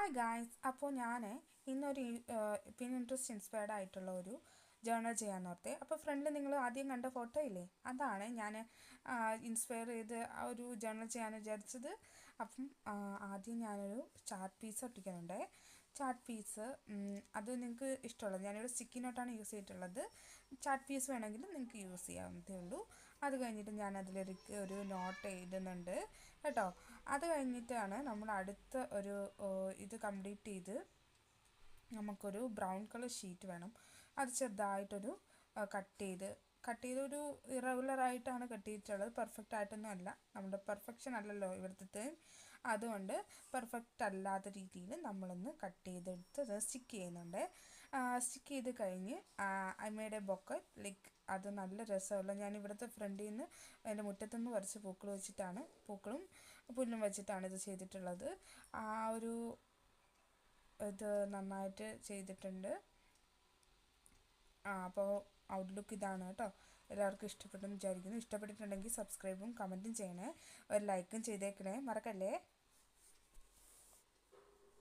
Hi guys, അപ്പോൾ ഞാൻ ഇന്നൊരു പിൻട്രസ്റ്റ് ഇൻസ്പയർഡ് ആയിട്ടുള്ള ഒരു ജേർണൽ ചെയ്യാൻ ഓർത്തേ. അപ്പോൾ ഫ്രണ്ടിൽ നിങ്ങൾ ആദ്യം കണ്ട ഫോട്ടോ ഇല്ലേ, അതാണ് ഞാൻ ഇൻസ്പയർ ചെയ്ത് ആ ഒരു ജേർണൽ ചെയ്യാൻ വിചാരിച്ചത്. അപ്പം ആദ്യം ഞാനൊരു ചാർട്ട് പീസ് ഒട്ടിക്കുന്നുണ്ട്. ചാർട്ട് പീസ് അത് നിങ്ങൾക്ക് ഇഷ്ടമുള്ളത്, ഞാനിവിടെ സ്റ്റിക്കി നോട്ടാണ് യൂസ് ചെയ്തിട്ടുള്ളത്. ചാർട്ട് പീസ് വേണമെങ്കിൽ നിങ്ങൾക്ക് യൂസ് ചെയ്യാവുന്നതേ ഉള്ളൂ. അത് കഴിഞ്ഞിട്ട് ഞാൻ ഒരു നോട്ട് എഴുതുന്നുണ്ട് കേട്ടോ. അത് കഴിഞ്ഞിട്ടാണ് നമ്മൾ അടുത്ത ഒരു ഇത് കംപ്ലീറ്റ് ചെയ്ത് നമുക്കൊരു ബ്രൗൺ കളർ ഷീറ്റ് വേണം. അത് ചെറുതായിട്ടൊരു കട്ട് ചെയ്തൊരു ഇറഗുലറായിട്ടാണ് കട്ട് ചെയ്തിട്ടുള്ളത്. പെർഫെക്റ്റ് ആയിട്ടൊന്നും അല്ല, നമ്മുടെ പെർഫെക്ഷൻ അല്ലല്ലോ ഇവിടുത്തെ. അതുകൊണ്ട് പെർഫെക്റ്റ് അല്ലാത്ത രീതിയിൽ നമ്മളൊന്ന് കട്ട് ചെയ്തെടുത്ത് അത് സ്റ്റിക്ക് ചെയ്യുന്നുണ്ട്. സ്റ്റിക്ക് ചെയ്ത് കഴിഞ്ഞ് I made A bouquet like അത് നല്ല രസമുള്ള, ഞാൻ ഇവിടുത്തെ ഫ്രണ്ടിൽ നിന്ന് എൻ്റെ മുറ്റത്തുനിന്ന് കുറച്ച് പൂക്കളും പുല്ലും വെച്ചിട്ടാണ് ഇത് ചെയ്തിട്ടുള്ളത്. ആ ഒരു ഇത് നന്നായിട്ട് ചെയ്തിട്ടുണ്ട്. അപ്പോൾ ഔട്ട്ലുക്ക് ഇതാണ് കേട്ടോ. എല്ലാവർക്കും ഇഷ്ടപ്പെട്ടെന്ന് വിചാരിക്കുന്നു. ഇഷ്ടപ്പെട്ടിട്ടുണ്ടെങ്കിൽ സബ്സ്ക്രൈബും കമൻറ്റും ചെയ്യണേ, ഒരു ലൈക്കും ചെയ്തേക്കണേ, മറക്കല്ലേ.